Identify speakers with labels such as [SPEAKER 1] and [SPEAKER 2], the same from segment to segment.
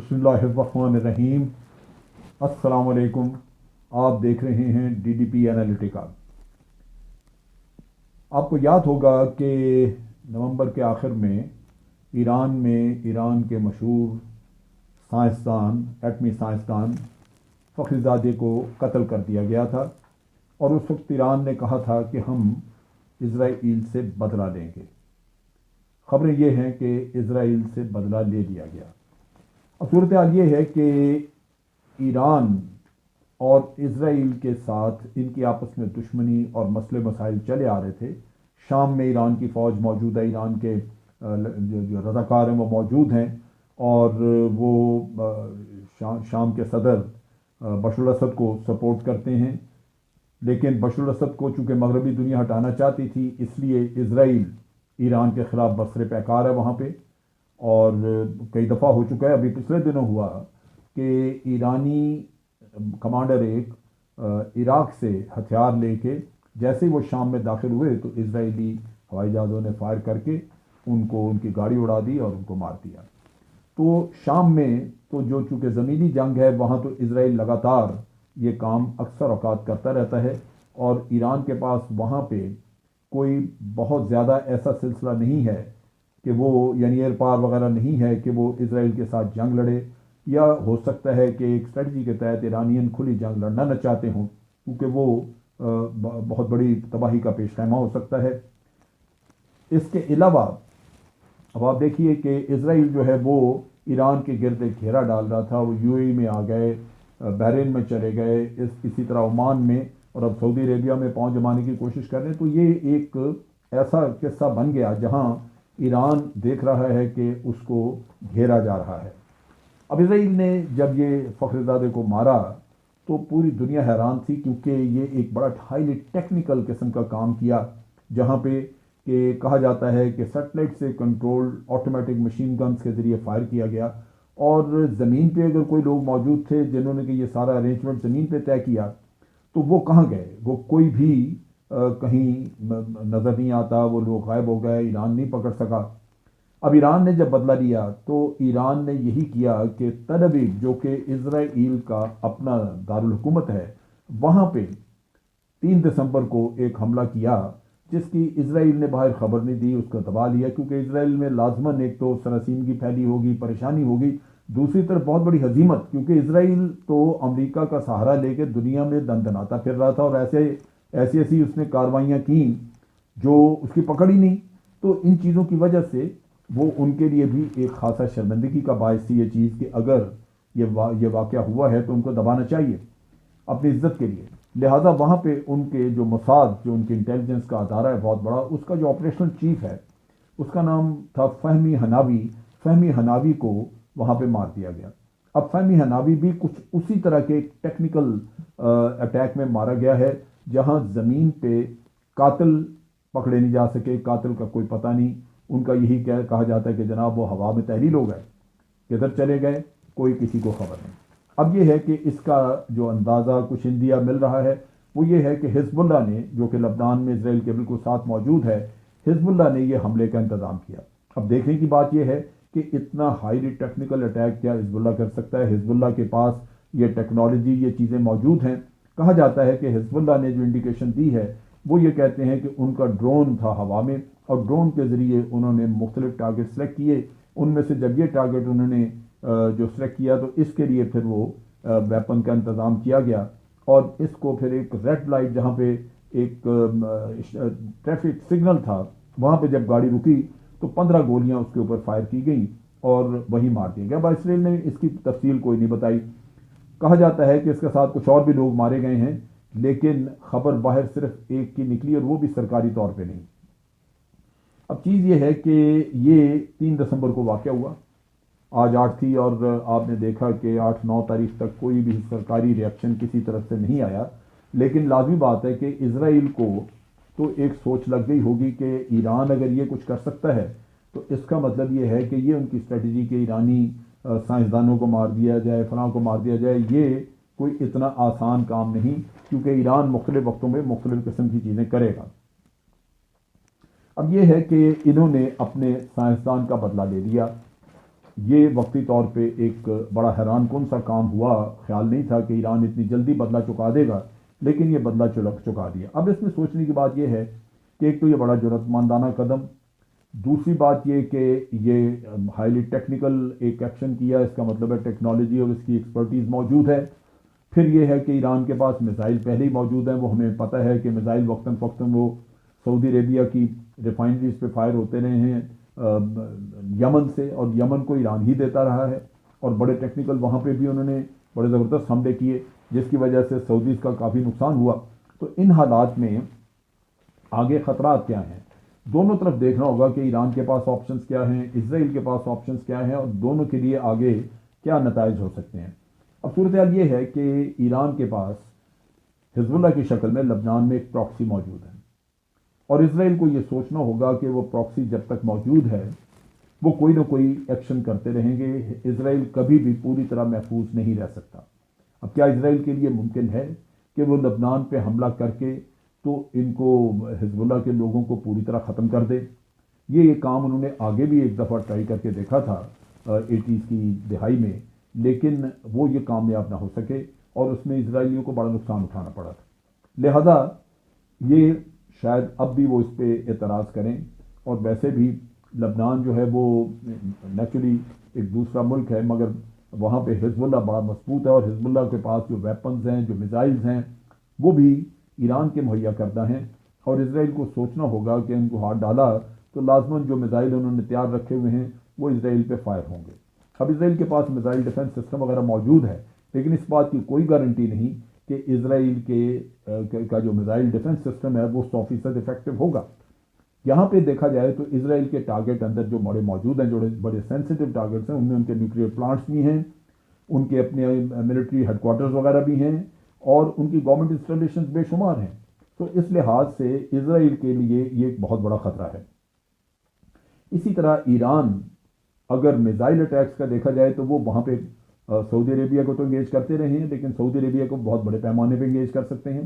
[SPEAKER 1] بسم اللہ الرحمن الرحیم۔ السلام علیکم۔ آپ دیکھ رہے ہیں ڈی ڈی پی انالیٹیکا۔ آپ کو یاد ہوگا کہ نومبر کے آخر میں ایران کے مشہور سائنسدان ایٹمی سائنسدان فخری زادے کو قتل کر دیا گیا تھا، اور اس وقت ایران نے کہا تھا کہ ہم اسرائیل سے بدلہ لیں گے۔ خبریں یہ ہیں کہ اسرائیل سے بدلہ لے لیا گیا۔ اب صورتحال یہ ہے کہ ایران اور اسرائیل کے ساتھ ان کی آپس میں دشمنی اور مسئلے مسائل چلے آ رہے تھے۔ شام میں ایران کی فوج موجود ہے، ایران کے جو رضاکار ہیں وہ موجود ہیں، اور وہ شام کے صدر بشار الاسد کو سپورٹ کرتے ہیں۔ لیکن بشار الاسد کو چونکہ مغربی دنیا ہٹانا چاہتی تھی، اس لیے اسرائیل ایران کے خلاف بسر پیکار ہے وہاں پہ، اور کئی دفعہ ہو چکا ہے۔ ابھی پچھلے دنوں ہوا کہ ایرانی کمانڈر ایک عراق سے ہتھیار لے کے جیسے ہی وہ شام میں داخل ہوئے تو اسرائیلی ہوائی جہازوں نے فائر کر کے ان کی گاڑی اڑا دی اور ان کو مار دیا۔ تو شام میں تو جو چونکہ زمینی جنگ ہے، وہاں تو اسرائیل لگاتار یہ کام اکثر اوقات کرتا رہتا ہے، اور ایران کے پاس وہاں پہ کوئی بہت زیادہ ایسا سلسلہ نہیں ہے کہ وہ یعنی ایئر پاور وغیرہ نہیں ہے کہ وہ اسرائیل کے ساتھ جنگ لڑے، یا ہو سکتا ہے کہ ایک اسٹریٹجی کے تحت ایرانین کھلی جنگ لڑنا نہ چاہتے ہوں، کیونکہ وہ بہت بڑی تباہی کا پیش خیمہ ہو سکتا ہے۔ اس کے علاوہ اب آپ دیکھیے کہ اسرائیل جو ہے وہ ایران کے گرد ایک گھیرا ڈال رہا تھا۔ وہ یو اے ای میں آ گئے، بحرین میں چلے گئے، اسی طرح عمان میں، اور اب سعودی عربیہ میں پہنچ جمانے کی کوشش کر رہے ہیں۔ تو یہ ایک ایسا قصہ بن گیا جہاں ایران دیکھ رہا ہے کہ اس کو گھیرا جا رہا ہے۔ اب اسرائیل نے جب یہ فخری زادے کو مارا تو پوری دنیا حیران تھی، کیونکہ یہ ایک بڑا ہائیلی ٹیکنیکل قسم کا کام کیا، جہاں پہ کہ کہا جاتا ہے کہ سیٹلائٹ سے کنٹرول آٹومیٹک مشین گنز کے ذریعے فائر کیا گیا، اور زمین پہ اگر کوئی لوگ موجود تھے جنہوں نے کہ یہ سارا ارینجمنٹ زمین پہ طے کیا، تو وہ کہاں گئے؟ وہ کوئی بھی کہیں نظر نہیں آتا، وہ لوگ غائب ہو گئے، ایران نہیں پکڑ سکا۔ اب ایران نے جب بدلہ لیا تو ایران نے یہی کیا کہ تل ابیب جو کہ اسرائیل کا اپنا دارالحکومت ہے، وہاں پہ 3 دسمبر کو ایک حملہ کیا، جس کی اسرائیل نے باہر خبر نہیں دی، اس کا دبا لیا، کیونکہ اسرائیل میں لازماً ایک تو سراسیمگی پھیلی ہوگی، پریشانی ہوگی، دوسری طرف بہت بڑی ہزیمت، کیونکہ اسرائیل تو امریکہ کا سہارا لے کے دنیا میں دندناتا پھر رہا تھا، اور ایسی اس نے کاروائیاں کیں جو اس کی پکڑ ہی نہیں۔ تو ان چیزوں کی وجہ سے وہ ان کے لیے بھی ایک خاصا شرمندگی کا باعث تھی یہ چیز، کہ اگر یہ واقعہ ہوا ہے تو ان کو دبانا چاہیے اپنی عزت کے لیے۔ لہٰذا وہاں پہ ان کے جو موساد، جو ان کے انٹیلیجنس کا ادارہ ہے بہت بڑا، اس کا جو آپریشنل چیف ہے، اس کا نام تھا فہمی حناوی۔ فہمی حناوی کو وہاں پہ مار دیا گیا۔ اب فہمی حناوی بھی کچھ اسی طرح کے ٹیکنیکل اٹیک میں مارا گیا ہے، جہاں زمین پہ قاتل پکڑے نہیں جا سکے، قاتل کا کوئی پتہ نہیں۔ ان کا یہی کہا جاتا ہے کہ جناب وہ ہوا میں تحلیل ہو گئے، کدھر چلے گئے کوئی کسی کو خبر نہیں۔ اب یہ ہے کہ اس کا جو اندازہ کچھ انڈیا مل رہا ہے وہ یہ ہے کہ حزب اللہ نے، جو کہ لبنان میں اسرائیل کے بالکل ساتھ موجود ہے، حزب اللہ نے یہ حملے کا انتظام کیا۔ اب دیکھنے کی بات یہ ہے کہ اتنا ہائیلی ٹیکنیکل اٹیک کیا حزب اللہ کر سکتا ہے؟ حزب اللہ کے پاس یہ ٹیکنالوجی، یہ چیزیں موجود ہیں۔ کہا جاتا ہے کہ حزب اللہ نے جو انڈیکیشن دی ہے وہ یہ کہتے ہیں کہ ان کا ڈرون تھا ہوا میں، اور ڈرون کے ذریعے انہوں نے مختلف ٹارگٹ سلیکٹ کیے۔ ان میں سے جب یہ ٹارگٹ انہوں نے جو سلیکٹ کیا تو اس کے لیے پھر وہ ویپن کا انتظام کیا گیا، اور اس کو پھر ایک ریڈ لائٹ جہاں پہ ایک ٹریفک سگنل تھا، وہاں پہ جب گاڑی رکی تو 15 گولیاں اس کے اوپر فائر کی گئیں اور وہی مار دیا گیا۔ اسرائیل نے اس کی تفصیل کوئی نہیں بتائی۔ کہا جاتا ہے کہ اس کے ساتھ کچھ اور بھی لوگ مارے گئے ہیں، لیکن خبر باہر صرف ایک کی نکلی، اور وہ بھی سرکاری طور پہ نہیں۔ اب چیز یہ ہے کہ یہ 3 دسمبر کو واقعہ ہوا، آج 8 تھی، اور آپ نے دیکھا کہ 8-9 تاریخ تک کوئی بھی سرکاری ریئیکشن کسی طرف سے نہیں آیا۔ لیکن لازمی بات ہے کہ اسرائیل کو تو ایک سوچ لگ گئی ہوگی کہ ایران اگر یہ کچھ کر سکتا ہے تو اس کا مطلب یہ ہے کہ یہ ان کی اسٹریٹجی کہ ایرانی سائنسدانوں کو مار دیا جائے، فلاں کو مار دیا جائے، یہ کوئی اتنا آسان کام نہیں، کیونکہ ایران مختلف وقتوں میں مختلف قسم کی چیزیں کرے گا۔ اب یہ ہے کہ انہوں نے اپنے سائنسدان کا بدلہ لے لیا۔ یہ وقتی طور پہ ایک بڑا حیران کن سا کام ہوا، خیال نہیں تھا کہ ایران اتنی جلدی بدلہ چکا دے گا، لیکن یہ بدلہ چکا دیا۔ اب اس میں سوچنے کی بات یہ ہے کہ ایک تو یہ بڑا جرأت مندانہ قدم، دوسری بات یہ کہ یہ ہائیلی ٹیکنیکل ایک ایکشن کیا، اس کا مطلب ہے ٹیکنالوجی اور اس کی ایکسپرٹیز موجود ہے۔ پھر یہ ہے کہ ایران کے پاس میزائل پہلے ہی موجود ہیں، وہ ہمیں پتہ ہے کہ میزائل وقتاً فوقتاً وہ سعودی عربیہ کی ریفائنریز پہ فائر ہوتے رہے ہیں یمن سے، اور یمن کو ایران ہی دیتا رہا ہے، اور بڑے ٹیکنیکل وہاں پہ بھی انہوں نے بڑے زبردست حملے کیے، جس کی وجہ سے سعودیز کا کافی نقصان ہوا۔ تو ان حالات میں آگے خطرات کیا ہیں؟ دونوں طرف دیکھنا ہوگا کہ ایران کے پاس آپشنز کیا ہیں، اسرائیل کے پاس آپشنز کیا ہیں، اور دونوں کے لیے آگے کیا نتائج ہو سکتے ہیں۔ اب صورتحال یہ ہے کہ ایران کے پاس حزب اللہ کی شکل میں لبنان میں ایک پراکسی موجود ہے، اور اسرائیل کو یہ سوچنا ہوگا کہ وہ پراکسی جب تک موجود ہے وہ کوئی نہ کوئی ایکشن کرتے رہیں گے۔ اسرائیل کبھی بھی پوری طرح محفوظ نہیں رہ سکتا۔ اب کیا اسرائیل کے لیے ممکن ہے کہ وہ لبنان پہ حملہ کر کے تو ان کو حزب اللہ کے لوگوں کو پوری طرح ختم کر دے؟ یہ کام انہوں نے آگے بھی ایک دفعہ ٹرائی کر کے دیکھا تھا 80s کی دہائی میں، لیکن وہ یہ کامیاب نہ ہو سکے، اور اس میں اسرائیلیوں کو بڑا نقصان اٹھانا پڑا تھا۔ لہذا یہ شاید اب بھی وہ اس پہ اعتراض کریں، اور ویسے بھی لبنان جو ہے وہ نیچرلی ایک دوسرا ملک ہے، مگر وہاں پہ حزب اللہ بڑا مضبوط ہے، اور حزب اللہ کے پاس جو ویپنز ہیں، جو میزائلز ہیں، وہ بھی ایران کے مہیا کردہ ہیں، اور اسرائیل کو سوچنا ہوگا کہ ان کو ہاتھ ڈالا تو لازماً جو میزائل انہوں نے تیار رکھے ہوئے ہیں وہ اسرائیل پہ فائر ہوں گے۔ اب اسرائیل کے پاس میزائل ڈیفنس سسٹم وغیرہ موجود ہے، لیکن اس بات کی کوئی گارنٹی نہیں کہ اسرائیل کا جو میزائل ڈیفنس سسٹم ہے وہ 100% افیکٹو ہوگا۔ یہاں پہ دیکھا جائے تو اسرائیل کے ٹارگٹ اندر جو بڑے موجود ہیں، جو بڑے سینسیٹیو ٹارگٹس ہیں، ان میں ان کے نیوکلیئر پلانٹس بھی ہیں، ان کے اپنے ملٹری ہیڈ کوارٹرز وغیرہ بھی ہیں، اور ان کی گورنمنٹ انسٹالیشنز بے شمار ہیں۔ تو اس لحاظ سے اسرائیل کے لیے یہ ایک بہت بڑا خطرہ ہے۔ اسی طرح ایران اگر میزائل اٹیکس کا دیکھا جائے تو وہ وہاں پہ سعودی عربیہ کو تو انگیج کرتے رہے ہیں، لیکن سعودی عربیہ کو بہت بڑے پیمانے پہ انگیج کر سکتے ہیں۔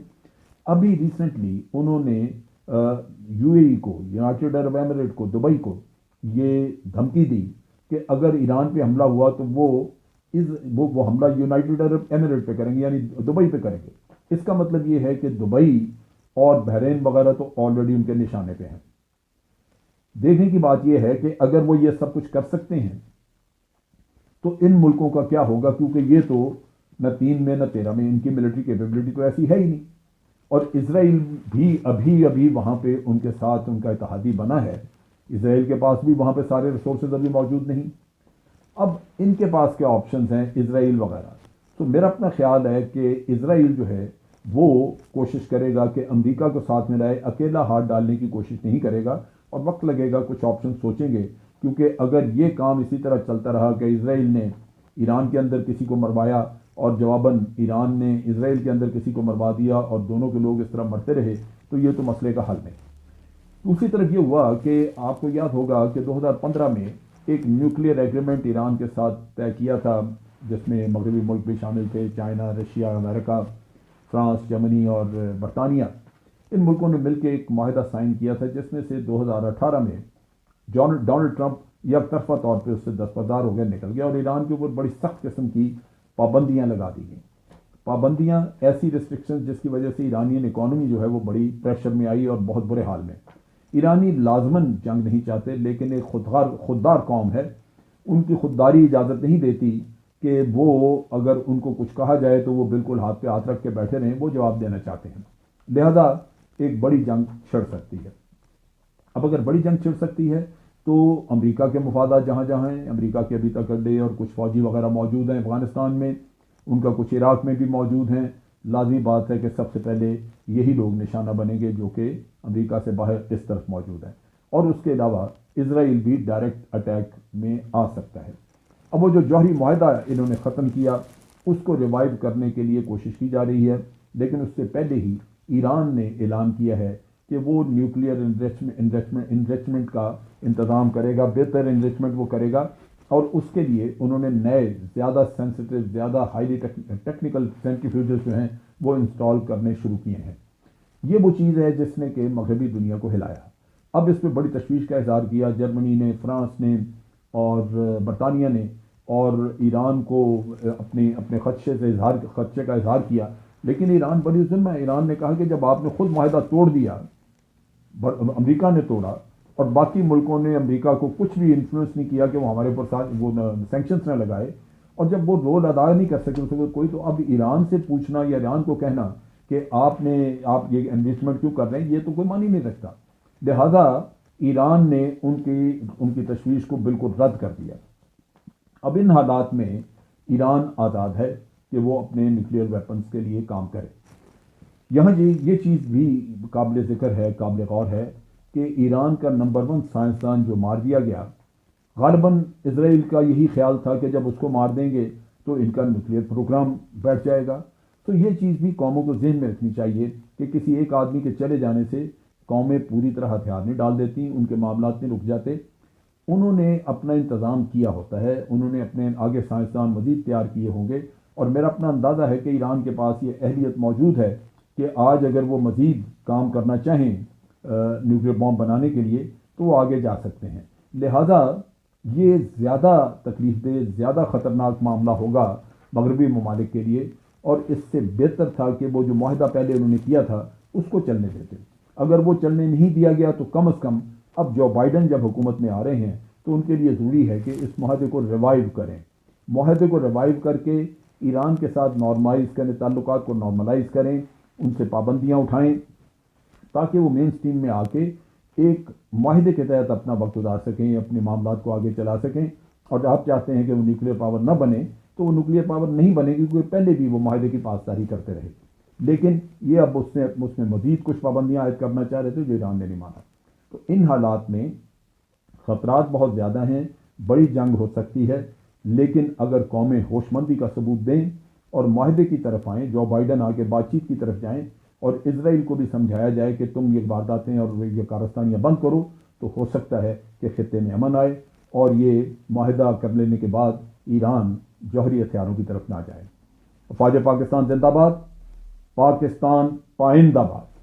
[SPEAKER 1] ابھی ریسنٹلی انہوں نے یو اے ای کو، یونائٹڈ عرب ایمریٹ کو، دبئی کو یہ دھمکی دی کہ اگر ایران پہ حملہ ہوا تو وہ حملہ یونائٹڈ عرب ایمریٹ پہ کریں گے، یعنی دبئی پہ کریں گے۔ اس کا مطلب یہ ہے کہ دبئی اور بحرین وغیرہ تو آلریڈی ان کے نشانے پہ ہیں۔ دیکھنے کی بات یہ ہے کہ اگر وہ یہ سب کچھ کر سکتے ہیں تو ان ملکوں کا کیا ہوگا، کیونکہ یہ تو نہ 3 میں نہ 13 میں ان کی ملٹری کیپیبلٹی تو ایسی ہے ہی نہیں، اور اسرائیل بھی ابھی وہاں پہ ان کے ساتھ ان کا اتحادی بنا ہے۔ اسرائیل کے پاس بھی وہاں پہ سارے ریسورسز ابھی موجود نہیں۔ اب ان کے پاس کیا آپشنز ہیں اسرائیل وغیرہ؟ تو میرا اپنا خیال ہے کہ اسرائیل جو ہے وہ کوشش کرے گا کہ امریکہ کو ساتھ میں لائے، اکیلا ہاتھ ڈالنے کی کوشش نہیں کرے گا، اور وقت لگے گا، کچھ آپشن سوچیں گے، کیونکہ اگر یہ کام اسی طرح چلتا رہا کہ اسرائیل نے ایران کے اندر کسی کو مروایا اور جواباً ایران نے اسرائیل کے اندر کسی کو مروا دیا، اور دونوں کے لوگ اس طرح مرتے رہے، تو یہ تو مسئلے کا حل نہیں۔ دوسری طرف یہ ہوا کہ آپ کو یاد ہوگا کہ 2015 میں ایک نیوکلیئر ایگریمنٹ ایران کے ساتھ طے کیا تھا، جس میں مغربی ملک بھی شامل تھے، چائنا، رشیا، امریکہ، فرانس، جرمنی اور برطانیہ۔ ان ملکوں نے مل کے ایک معاہدہ سائن کیا تھا، جس میں سے 2018 میں ڈونلڈ ٹرمپ یک طرفہ طور پہ اس سے دستبردار ہو گیا، نکل گیا، اور ایران کے اوپر بڑی سخت قسم کی پابندیاں لگا دی گئیں۔ پابندیاں، ایسی ریسٹرکشن جس کی وجہ سے ایرانین اکانومی جو ہے وہ بڑی پریشر میں آئی اور بہت برے حال میں۔ ایرانی لازماً جنگ نہیں چاہتے، لیکن ایک خوددار قوم ہے، ان کی خودداری اجازت نہیں دیتی کہ وہ اگر ان کو کچھ کہا جائے تو وہ بالکل ہاتھ پہ ہاتھ رکھ کے بیٹھے رہیں، وہ جواب دینا چاہتے ہیں۔ لہذا ایک بڑی جنگ چھڑ سکتی ہے۔ اب اگر بڑی جنگ چھڑ سکتی ہے تو امریکہ کے مفادات جہاں جہاں ہیں، امریکہ کے ابھی تک اڈے اور کچھ فوجی وغیرہ موجود ہیں افغانستان میں، ان کا کچھ عراق میں بھی موجود ہیں، لازمی بات ہے کہ سب سے پہلے یہی لوگ نشانہ بنیں گے جو کہ امریکہ سے باہر اس طرف موجود ہیں، اور اس کے علاوہ اسرائیل بھی ڈائریکٹ اٹیک میں آ سکتا ہے۔ اب وہ جو جوہری معاہدہ انہوں نے ختم کیا، اس کو ریوائیو کرنے کے لیے کوشش کی جا رہی ہے، لیکن اس سے پہلے ہی ایران نے اعلان کیا ہے کہ وہ نیوکلیئر انریچمنٹ کا انتظام کرے گا، بہتر انریچمنٹ وہ کرے گا، اور اس کے لیے انہوں نے نئے زیادہ سینسیٹیو، زیادہ ہائیلی ٹیکنیکل سینٹریفیوجز جو ہیں وہ انسٹال کرنے شروع کیے ہیں۔ یہ وہ چیز ہے جس نے کہ مغربی دنیا کو ہلایا۔ اب اس پہ بڑی تشویش کا اظہار کیا جرمنی نے، فرانس نے، اور برطانیہ نے اور ایران کو اپنے خدشے کا اظہار کیا، لیکن ایران بڑی ظلم ہے۔ ایران نے کہا کہ جب آپ نے خود معاہدہ توڑ دیا، امریکہ نے توڑا اور باقی ملکوں نے امریکہ کو کچھ بھی انفلوئنس نہیں کیا کہ وہ ہمارے اوپر وہ سینکشنز نہ لگائے، اور جب وہ رول ادا نہیں کر سکے اس کو کوئی، تو اب ایران سے پوچھنا یا ایران کو کہنا کہ آپ یہ انویسٹمنٹ کیوں کر رہے ہیں، یہ تو کوئی معنی نہیں رکھتا۔ لہذا ایران نے ان کی تشویش کو بالکل رد کر دیا۔ اب ان حالات میں ایران آزاد ہے کہ وہ اپنے نیوکلیئر ویپنز کے لیے کام کرے۔ یہاں یہ چیز بھی قابل ذکر ہے، قابل غور ہے کہ ایران کا نمبر 1 سائنسدان جو مار دیا گیا، غالباً اسرائیل کا یہی خیال تھا کہ جب اس کو مار دیں گے تو ان کا نیوکلیئر پروگرام بیٹھ جائے گا۔ تو یہ چیز بھی قوموں کو ذہن میں رکھنی چاہیے کہ کسی ایک آدمی کے چلے جانے سے قومیں پوری طرح ہتھیار نہیں ڈال دیتی، ان کے معاملات نہیں رک جاتے۔ انہوں نے اپنا انتظام کیا ہوتا ہے، انہوں نے اپنے آگے سائنسدان مزید تیار کیے ہوں گے، اور میرا اپنا اندازہ ہے کہ ایران کے پاس یہ اہلیت موجود ہے کہ آج اگر وہ مزید کام کرنا چاہیں نیوکلیئر بام بنانے کے لیے تو وہ آگے جا سکتے ہیں۔ لہذا یہ زیادہ تکلیف دہ، زیادہ خطرناک معاملہ ہوگا مغربی ممالک کے لیے، اور اس سے بہتر تھا کہ وہ جو معاہدہ پہلے انہوں نے کیا تھا اس کو چلنے دیتے۔ اگر وہ چلنے نہیں دیا گیا تو کم از کم اب جو بائیڈن جب حکومت میں آ رہے ہیں تو ان کے لیے ضروری ہے کہ اس معاہدے کو ریوائیو کریں، معاہدے کو ریوائیو کر کے ایران کے ساتھ نارملائز کریں، تعلقات کو نارملائز کریں، ان سے پابندیاں اٹھائیں تاکہ وہ مین سٹریم میں آ کے ایک معاہدے کے تحت اپنا وقت گزار سکیں، اپنے معاملات کو آگے چلا سکیں۔ اور آپ چاہتے ہیں کہ وہ نیوکلیئر پاور نہ بنے تو وہ نیوکلیئر پاور نہیں بنے گی، کیونکہ پہلے بھی وہ معاہدے کی پاسداری کرتے رہے، لیکن یہ اب اس میں مزید کچھ پابندیاں عائد کرنا چاہ رہے تھے جو ایران نے نہیں مانا۔ تو ان حالات میں خطرات بہت زیادہ ہیں، بڑی جنگ ہو سکتی ہے، لیکن اگر قومیں ہوش مندی کا ثبوت دیں اور معاہدے کی طرف آئیں، جو بائیڈن آگے بات چیت کی طرف جائیں اور اسرائیل کو بھی سمجھایا جائے کہ تم یہ وارداتیں اور یہ کارستانیاں بند کرو، تو ہو سکتا ہے کہ خطے میں امن آئے اور یہ معاہدہ کر لینے کے بعد ایران جوہری ہتھیاروں کی طرف نہ جائے۔ افواج پاکستان زندہ باد، پاکستان پائندہ باد۔